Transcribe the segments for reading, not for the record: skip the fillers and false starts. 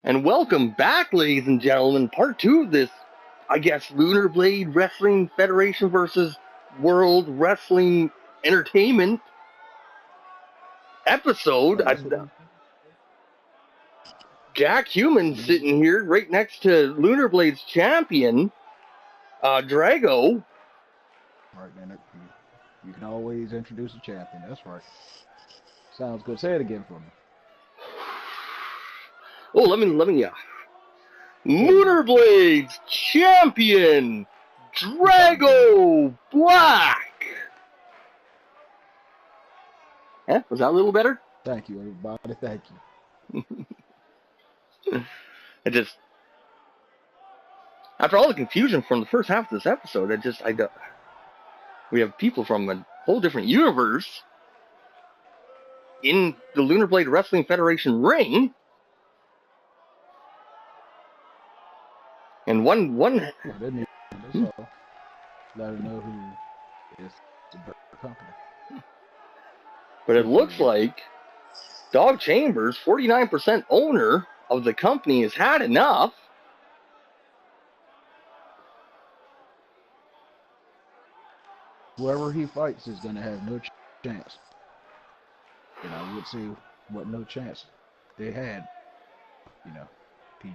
And welcome back, ladies and gentlemen. Part 2 of this, I guess, LunarBlade Wrestling Federation versus World Wrestling Entertainment episode. Jack Human sitting here right next to LunarBlade's champion, Drago. Right, man. You can always introduce a champion. That's right. Sounds good. Say it again for me. Oh, let me LunarBlades champion, Drago Black. Yeah, was that a little better? Thank you, everybody. Thank you. After all the confusion from the first half of this episode, we have people from a whole different universe in the LunarBlade Wrestling Federation ring. And one. That's all. Let her know who is the company. But it looks like Dog Chambers, 49% owner of the company, has had enough. Whoever he fights is going to have no chance. And I would say what no chance they had, PG.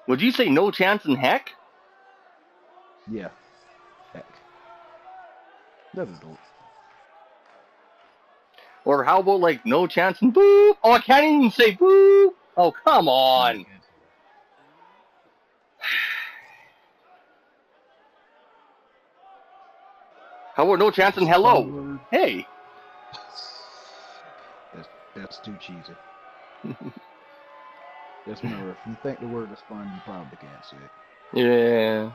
Would you say no chance in heck? Yeah. Heck. That'll do it. Or how about, like, no chance in boop? Oh, I can't even say boop. Oh, come on. How about no chance in hello? Hey. That's too cheesy. Just remember, if you think the word is fun, you probably can't say it. Yeah.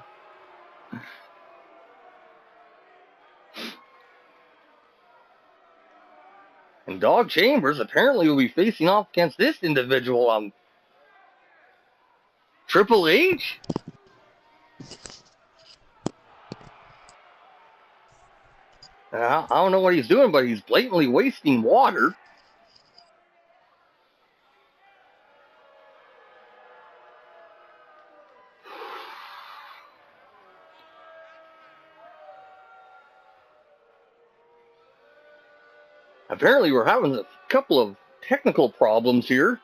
And Dog Chambers apparently will be facing off against this individual, Triple H? I don't know what he's doing, but he's blatantly wasting water. Apparently, we're having a couple of technical problems here.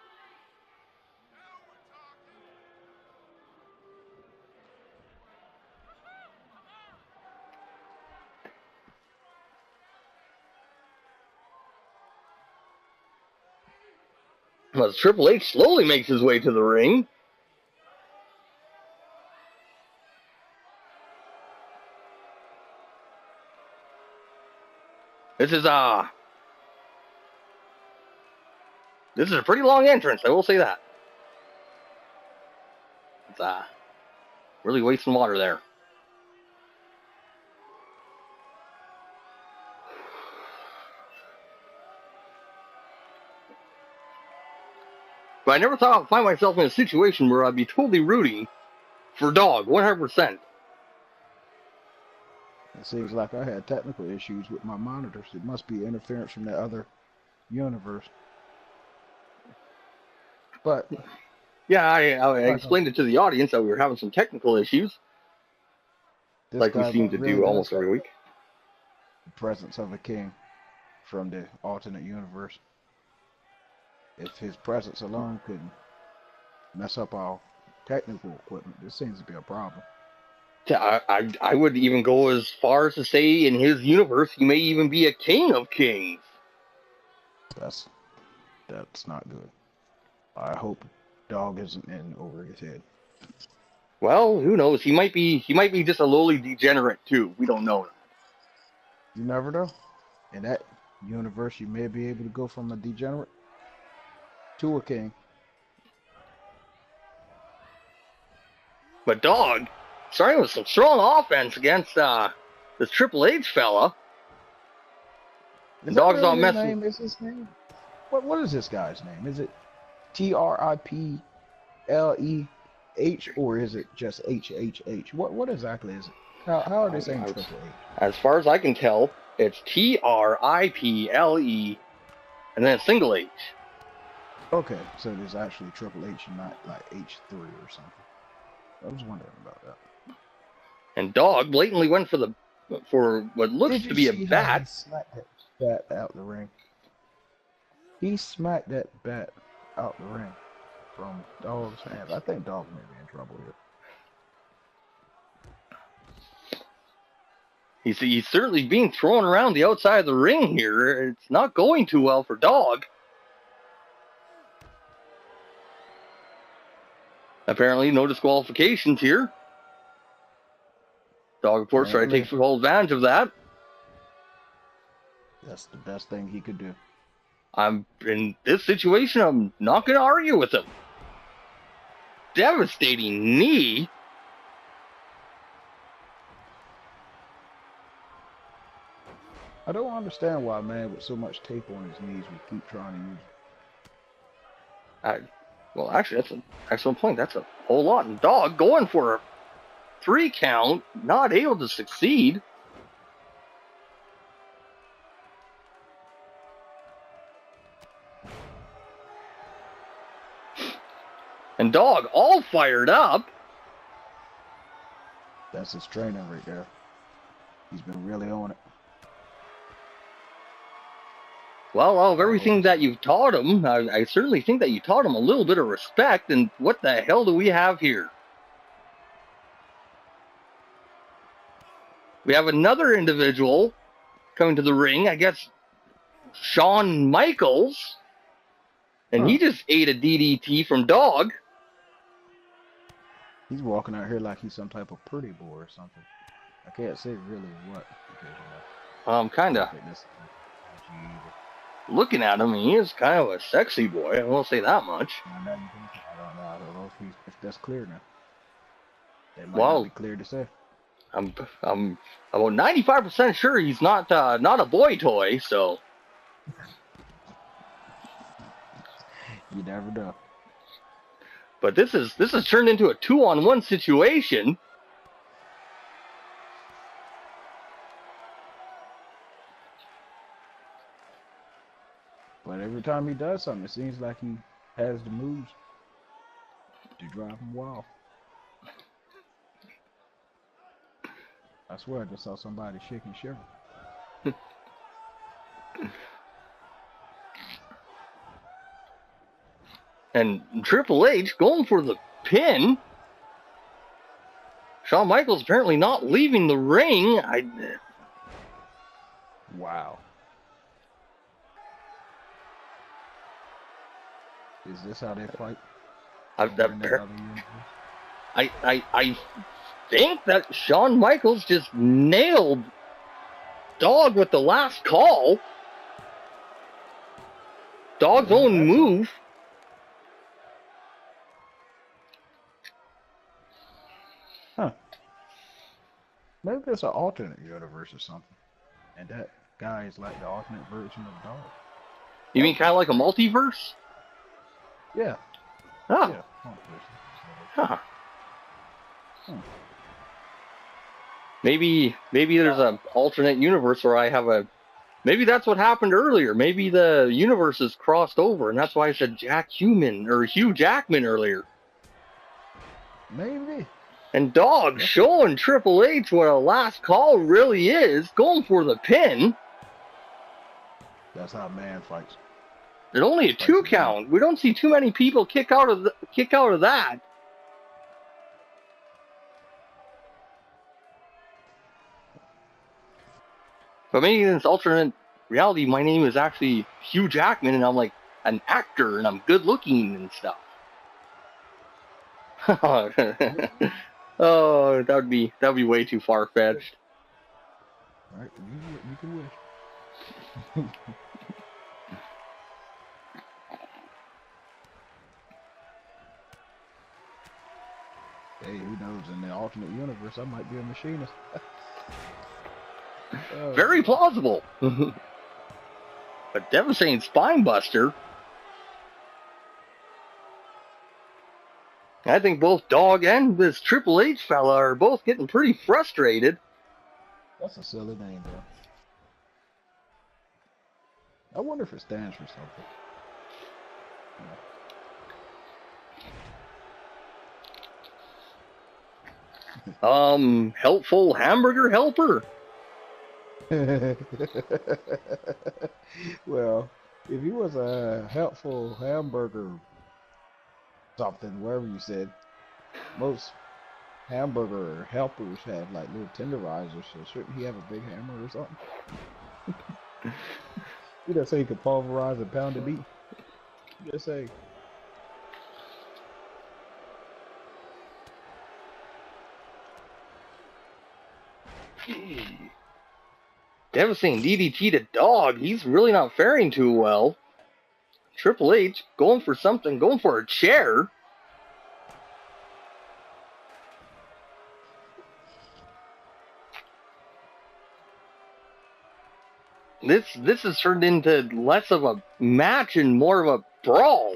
As Triple H slowly makes his way to the ring. This is a pretty long entrance, I will say that. It's really wasting water there. But I never thought I'd find myself in a situation where I'd be totally rooting for Dog, 100%. It seems like I had technical issues with my monitors. It must be interference from the other universe. But yeah, I explained it to the audience that we were having some technical issues, like we seem to do almost every week. The presence of a king from the alternate universe. If his presence alone could mess up our technical equipment, this seems to be a problem. I would even go as far as to say in his universe he may even be a king of kings. That's not good. I hope Dog isn't in over his head. Well, who knows? He might be just a lowly degenerate too. We don't know. You never know. In that universe, you may be able to go from a degenerate to a king. But Dog, starting with some strong offense against this Triple H fella. And Dog's not messing. Is his name? What is this guy's name? Is it TRIPLEH or is it just HHH? What exactly is it? How are they saying Triple H? As far as I can tell, it's TRIPLE and then a single H. Okay, so there's actually Triple H and not like H3 or something. I was wondering about that. And Dog blatantly went for what looks Did to you be a see how bat. he smacked that bat out the ring? He smacked that bat out the ring from Dog's hands. I think Dog may be in trouble here. He's certainly being thrown around the outside of the ring here. It's not going too well for Dog. Apparently, no disqualifications here. Dog, of course, trying to take full advantage of that. That's the best thing he could do. In this situation, I'm not going to argue with him. Devastating knee. I don't understand why a man with so much tape on his knees would keep trying to use it. Well, actually, that's an excellent point. That's a whole lot. And Dog going for a 3 count, not able to succeed. And Dog all fired up. That's his training right there. He's been really on it. Well, out of everything that you've taught him, I certainly think that you taught him a little bit of respect. And what the hell do we have here? We have another individual coming to the ring. I guess Shawn Michaels. And he just ate a DDT from Dog. He's walking out here like he's some type of pretty boy or something. I can't say really what. I'm kind of looking at him, and he is kind of a sexy boy. I won't say that much. I don't know if that's clear now. That might not be clear to say. I'm about 95% sure he's not a boy toy. So you never know. But this has turned into a 2-on-1 situation. But every time he does something, it seems like he has the moves to drive him wild. I swear I just saw somebody shaking shiver. And Triple H going for the pin. Shawn Michaels apparently not leaving the ring. Wow. Is this how they fight? I think that Shawn Michaels just nailed Dog with the last call. Dog's own move. Huh. Maybe it's an alternate universe or something. And that guy is like the alternate version of Dog. You mean kind of like a multiverse? Yeah. Oh. Yeah. Huh. Maybe there's an alternate universe where I have a... Maybe that's what happened earlier. Maybe the universes crossed over, and that's why I said Hugh Jackman earlier. Maybe. And Dog showing Triple H what a last call really is, going for the pin. That's how man fights. It's only a 2 count. We don't see too many people kick out of that. But maybe in this alternate reality, my name is actually Hugh Jackman, and I'm like an actor, and I'm good looking and stuff. Oh, that would be way too far fetched. Right, you can wish. Hey, who knows? In the alternate universe, I might be a machinist. Very plausible. But devastating spine buster. I think both Dog and this Triple H fella are both getting pretty frustrated. That's a silly name, bro. I wonder if it stands for something. Helpful hamburger helper. Well, if he was a helpful hamburger something, wherever you said, most hamburger helpers have like little tenderizers, so shouldn't he have a big hammer or something? You just say he could pulverize a pound of meat. Just say. Devastating DDT to Dog. He's really not faring too well. Triple H going for something, going for a chair. This has turned into less of a match and more of a brawl.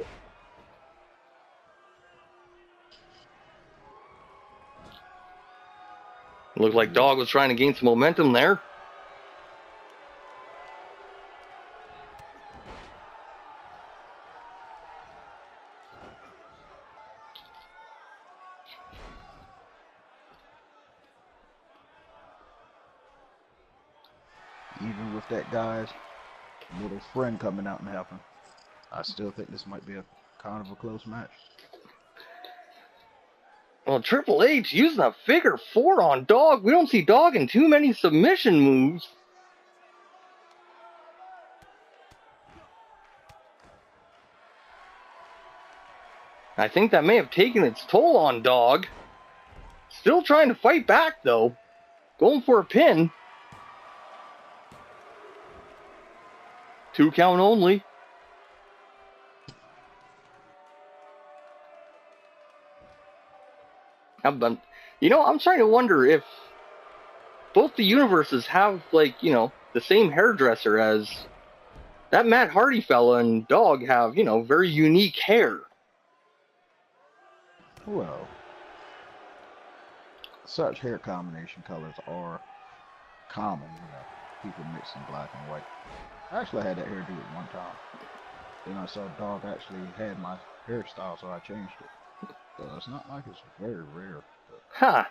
Looked like Dog was trying to gain some momentum there. Even with that guy's little friend coming out and helping, I still think this might be a kind of a close match. Well, Triple H using a figure four on Dog. We don't see Dog in too many submission moves. I think that may have taken its toll on Dog. Still trying to fight back, though. Going for a pin. 2 count only. I'm starting to wonder if both the universes have, the same hairdresser, as that Matt Hardy fella and Dog have, very unique hair. Well, such hair combination colors are common, people mixing black and white. I actually had that hairdo at one time. Then I saw Dog actually had my hairstyle, so I changed it. So it's not like it's very rare. But Huh.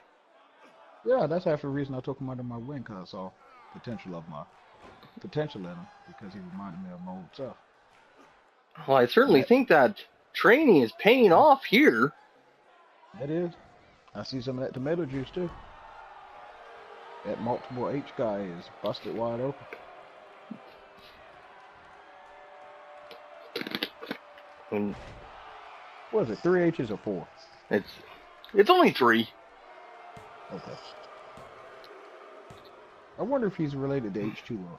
yeah, that's half the reason I took him under my wing, because I saw potential in him, because he reminded me of my old self. Well, I certainly think that training is paying off here. It is. I see some of that tomato juice too. That multiple H guy is busted wide open. What is it, 3 H's or 4? It's only 3. Okay. I wonder if he's related to H2O.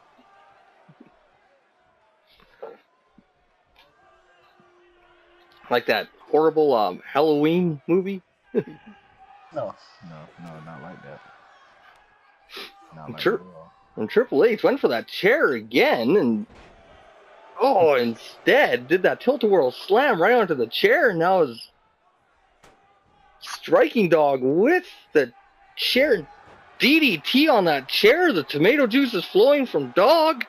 Like that horrible Halloween movie? No, not like that. Not like Sure. And Triple H went for that chair again, and instead did that tilt-a-whirl slam right onto the chair, and now is striking Dog with the chair. DDT on that chair. The tomato juice is flowing from Dog.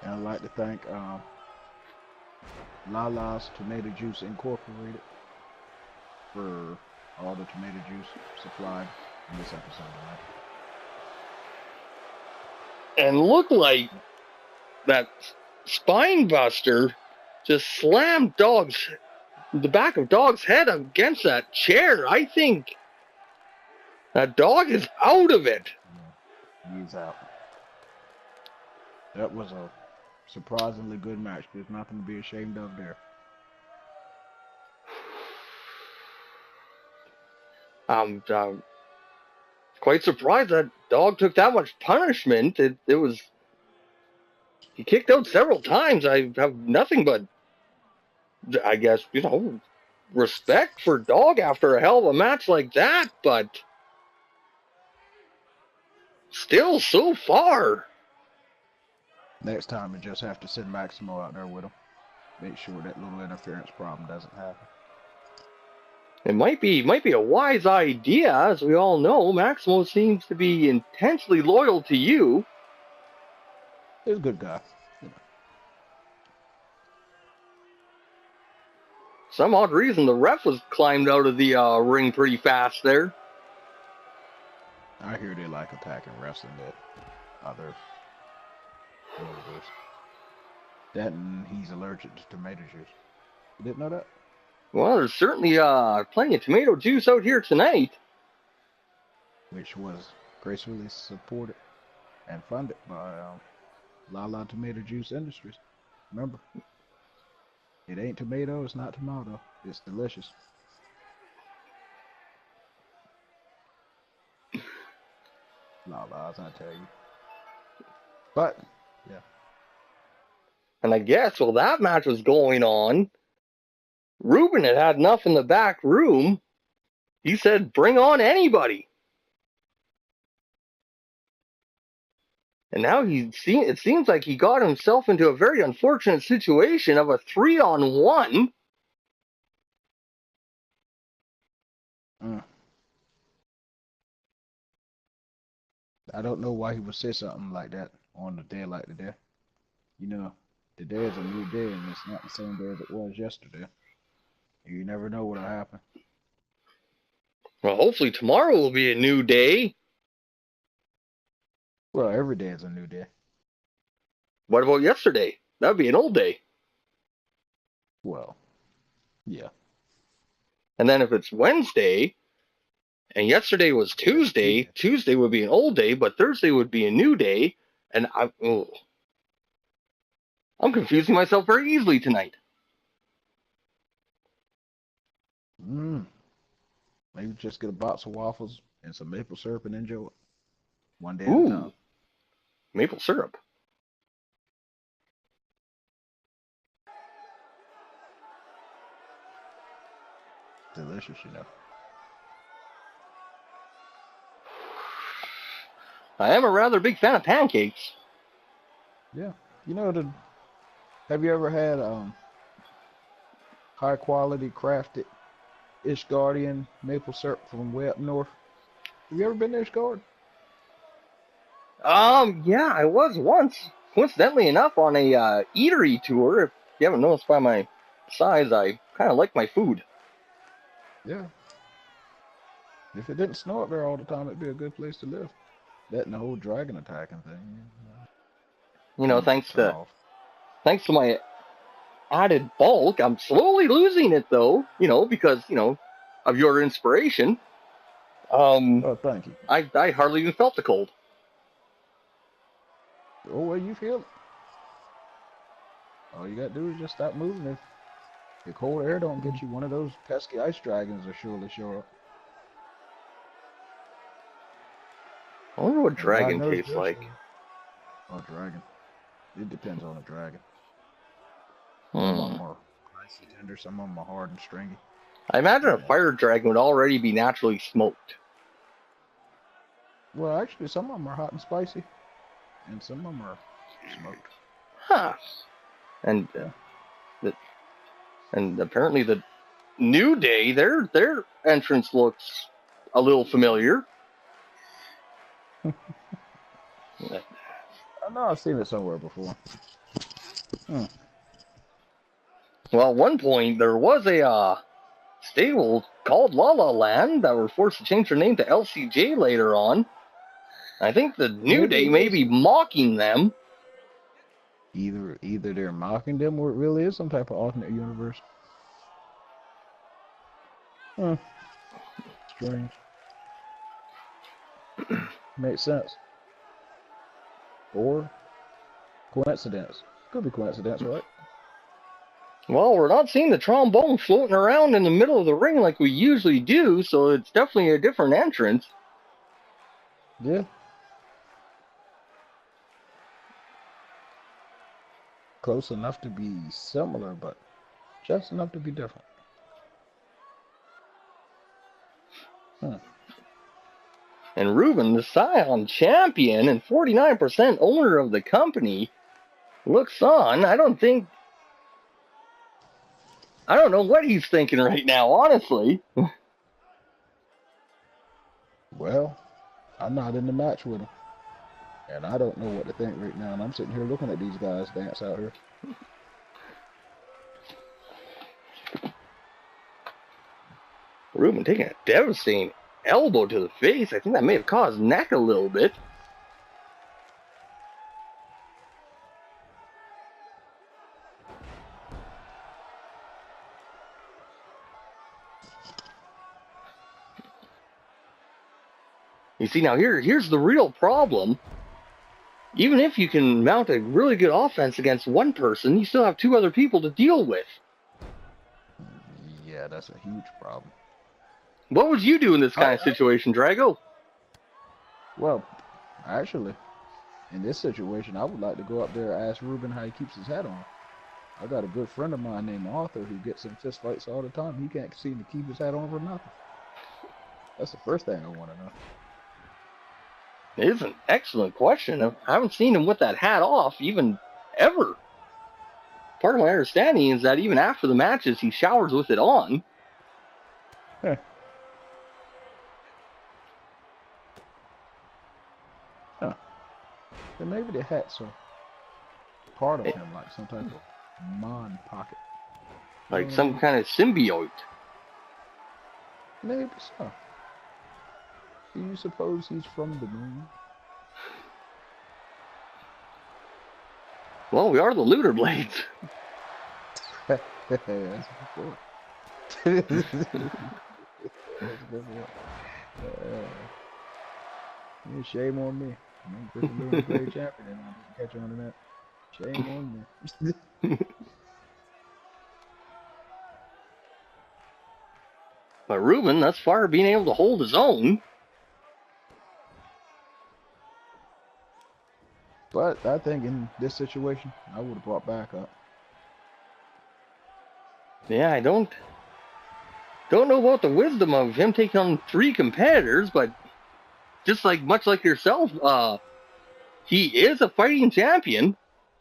And I'd like to thank Lala's Tomato Juice Incorporated for all the tomato juice supplied in this episode. And looked like that spine buster just slammed the back of Dog's head against that chair. I think that Dog is out of it. Yeah, he's out. That was a surprisingly good match. There's nothing to be ashamed of there. I'm quite surprised that Dog took that much punishment. He kicked out several times. I have nothing but, I guess, respect for Dog after a hell of a match like that, but still so far. Next time, you just have to send Maximo out there with him. Make sure that little interference problem doesn't happen. It might be a wise idea, as we all know. Maximo seems to be intensely loyal to you. He's a good guy. You know. Some odd reason, the ref was climbed out of the ring pretty fast there. I hear they like attacking wrestling that other universe. That and he's allergic to tomato juice. You didn't know that? Well, there's certainly plenty of tomato juice out here tonight. Which was gracefully supported and funded by Lala Tomato Juice Industries. Remember, it ain't tomato, it's not tomato, it's delicious. Lala's, I tell you. But, yeah. And I guess while that match was going on, Ruben had enough in the back room. He said, bring on anybody. And now it seems like he got himself into a very unfortunate situation of a 3-on-1. I don't know why he would say something like that on a day like today. You know, today is a new day and it's not the same day as it was yesterday. You never know what'll happen. Well, hopefully tomorrow will be a new day. Well, every day is a new day. What about yesterday? That would be an old day. Well, yeah. And then if it's Wednesday, and yesterday was Tuesday, Tuesday would be an old day, but Thursday would be a new day, and I'm confusing myself very easily tonight. Maybe just get a box of waffles and some maple syrup and enjoy it. One day at Ooh, a time. maple syrup. Delicious, you know. I am a rather big fan of pancakes. Yeah. You know, have you ever had high quality crafted Ishgardian maple syrup from way up north? Have you ever been to Ishgard? Yeah, I was once. Coincidentally enough, on a eatery tour. If you haven't noticed by my size, I kind of like my food. Yeah. If it didn't snow up there all the time, it'd be a good place to live. That and the whole dragon attacking thing. You know, thanks to my added bulk, I'm slowly losing it though. You know, because of your inspiration. Oh, thank you. I hardly even felt the cold. Oh, well, you feel it. All you gotta do is just stop moving. If the cold air don't get you, one of those pesky ice dragons will surely show up. I wonder what dragon tastes like. Oh, dragon. It depends on the dragon. Some of them are icy tender, some of them are hard and stringy. I imagine a fire dragon would already be naturally smoked. Well, actually, some of them are hot and spicy, and some of them are smoked. Huh. And and apparently the New Day, their entrance looks a little familiar. I know I've seen it somewhere before. Well, at one point there was a stable called La La Land that were forced to change their name to LCJ later on. I think the New Day may be mocking them. Either they're mocking them or it really is some type of alternate universe. Strange. Makes sense. Or coincidence. Could be coincidence, right? Well, we're not seeing the trombone floating around in the middle of the ring like we usually do, so it's definitely a different entrance. Yeah. Close enough to be similar, but just enough to be different. And Ruben, the Scion champion and 49% owner of the company, looks on. I don't know what he's thinking right now, honestly. Well, I'm not in the match with him. And I don't know what to think right now. And I'm sitting here looking at these guys dance out here. Ruben taking a devastating elbow to the face. I think that may have caused neck a little bit. You see, now here's the real problem. Even if you can mount a really good offense against one person, you still have two other people to deal with. Yeah, that's a huge problem. What would you do in this kind of situation, Drago? Well, actually, in this situation, I would like to go up there and ask Ruben how he keeps his hat on. I got a good friend of mine named Arthur who gets in fist fights all the time. He can't seem to keep his hat on for nothing. That's the first thing I want to know. It is an excellent question. I haven't seen him with that hat off even ever. Part of my understanding is that even after the matches, he showers with it on. Huh. Huh. Then maybe the hat's a part of him, like some type of mind pocket. Like some kind of symbiote. Maybe so. Do you suppose he's from the moon? Well, we are the LunarBlades. That's a good point. That's a good point. Yeah, shame on me. I'm the first LunarBlade champion and I didn't catch on to that. Shame on me. But Ruben, thus far, being able to hold his own. But I think in this situation, I would have brought back up. Yeah, I don't know about the wisdom of him taking on three competitors, but just much like yourself, he is a fighting champion.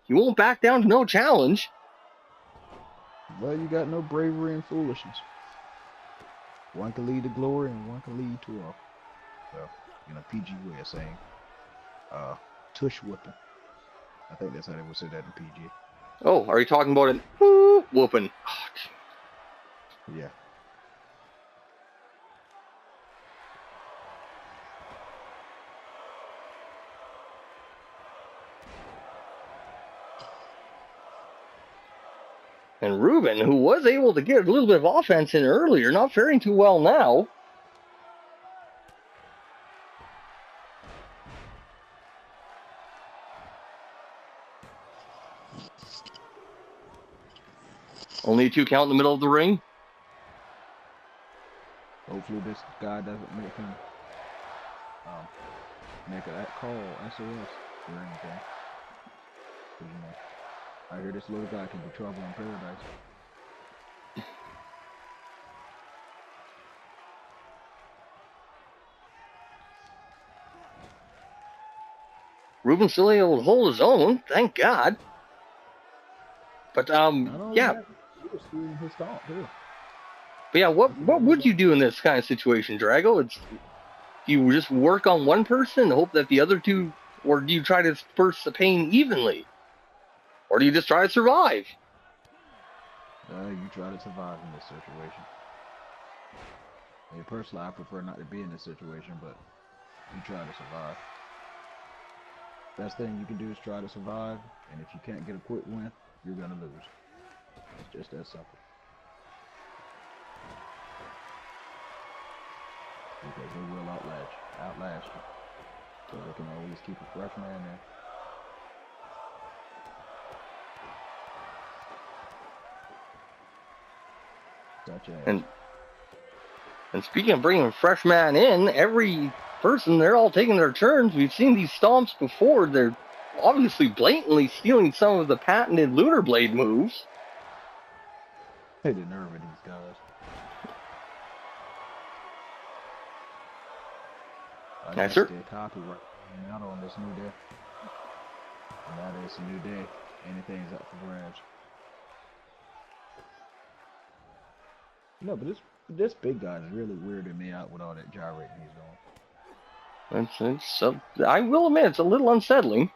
He won't back down to no challenge. Well, you got no bravery and foolishness. One can lead to glory and one can lead to a, well, in a PG way of saying, tush whipping. I think that's how they would say that in PG. Oh, are you talking about an whooping? Oh, yeah. And Ruben, who was able to get a little bit of offense in earlier, not faring too well now. Only a 2 count in the middle of the ring. Hopefully this guy doesn't make him make that call SOS or anything. You know, I hear this little guy can be trouble in paradise. Ruben's still able to hold his own, thank God. But yeah. He was stealing his thought too. But yeah, what would you do in this kind of situation, Drago? Do you just work on one person and hope that the other two, or do you try to disperse the pain evenly? Or do you just try to survive? You try to survive in this situation. Personally, I prefer not to be in this situation, but you try to survive. Best thing you can do is try to survive, and if you can't get a quick win, you're gonna lose. It's just that simple. Because they will outlast you. So they can always keep a fresh man there. Such as. And speaking of bringing a fresh man in, every person, they're all taking their turns. We've seen these stomps before. They're obviously blatantly stealing some of the patented LunarBlade moves. Hey, the nerve of these guys. I Yes, sir. Copyright out on this new day. And that is a new day. Anything's up for grabs. No, but this big guy is really weirding me out with all that gyrating he's doing. I will admit, it's a little unsettling.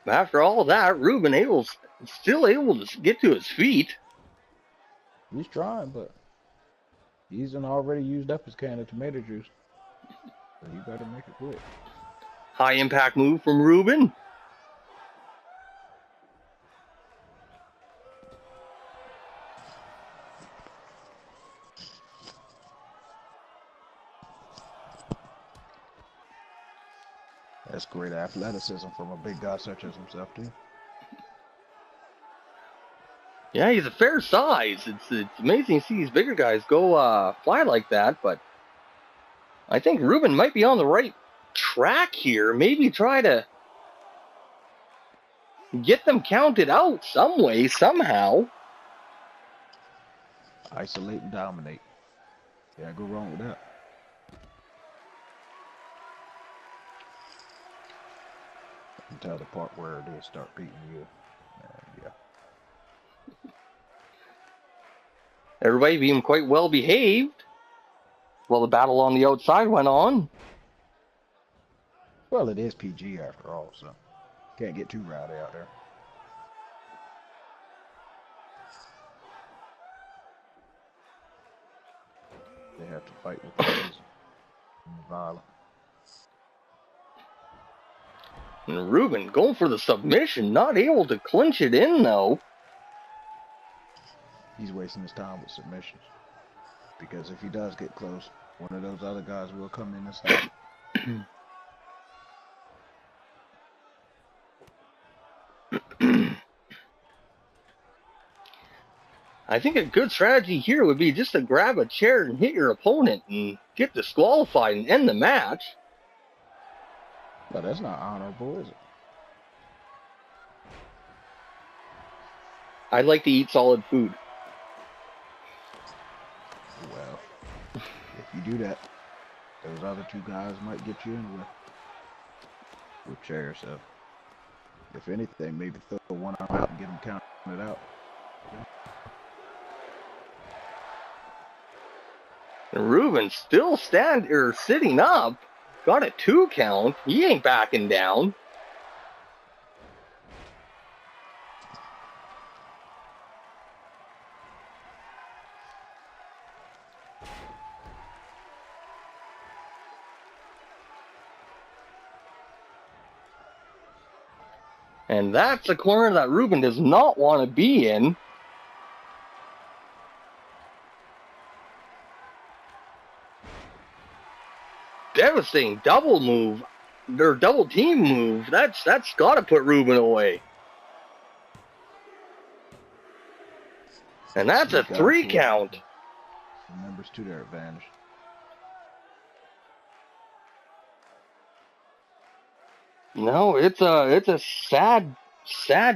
After all that, Ruben still able to get to his feet. He's trying, but he's already used up his can of tomato juice. So you better make it quick. High impact move from Ruben. That's great athleticism from a big guy such as himself, too. Yeah, he's a fair size. It's amazing to see these bigger guys go fly like that, but I think Ruben might be on the right track here. Maybe try to get them counted out some way, somehow. Isolate and dominate. Yeah, go wrong with that. Until the part where they start beating you. Yeah. Everybody being quite well behaved while the battle on the outside went on. Well, it is PG after all, so can't get too rowdy out there. They have to fight with poison and violence. And Ruben going for the submission, not able to clinch it in though. He's wasting his time with submissions. Because if he does get close, one of those other guys will come in and stop. I think a good strategy here would be just to grab a chair and hit your opponent and get disqualified and end the match. But that's not honorable, is it? I'd like to eat solid food. Well, if you do that, those other two guys might get you in with chairs. So, if anything, maybe throw one out and get them counted out. And Ruben still sitting up. Got a 2 count. He ain't backing down. And that's a corner that Ruben does not want to be in. Devastating double move, or double team move. That's got to put Ruben away. And that's a 3 count. Members to their advantage. No, it's a sad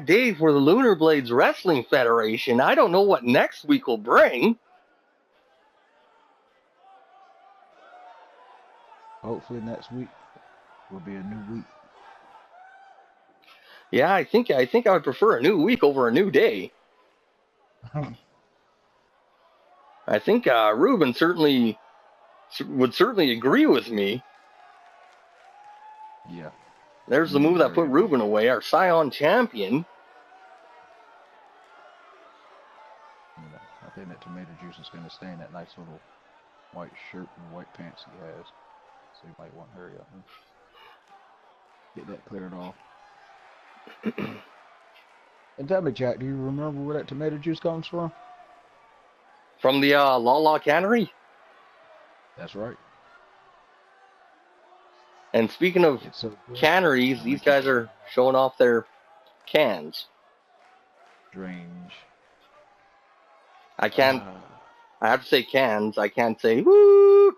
day for the LunarBlades Wrestling Federation. I don't know what next week will bring. Hopefully next week will be a new week. Yeah, I think I would prefer a new week over a new day. I think Ruben would certainly agree with me. Yeah. There's the move that put Ruben away, our Scion champion. Yeah, I think that tomato juice is going to stay in that nice little white shirt and white pants he has. So you might want to hurry up and get that cleared off. And tell me, Jack, do you remember where that tomato juice comes from? From the La Cannery? That's right. And speaking of canneries, these guys are showing off their cans. Strange. I have to say cans. I can't say woo.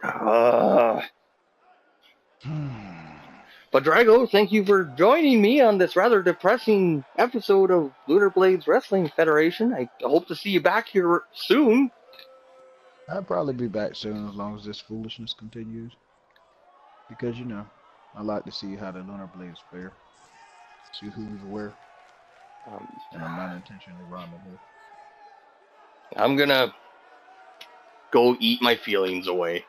But Drago, thank you for joining me on this rather depressing episode of LunarBlades Wrestling Federation. I hope to see you back here soon. I'll probably be back soon as long as this foolishness continues. Because, you know, I like to see how the LunarBlades fare. See who's where. And I'm not intentionally rhyming here. I'm gonna go eat my feelings away.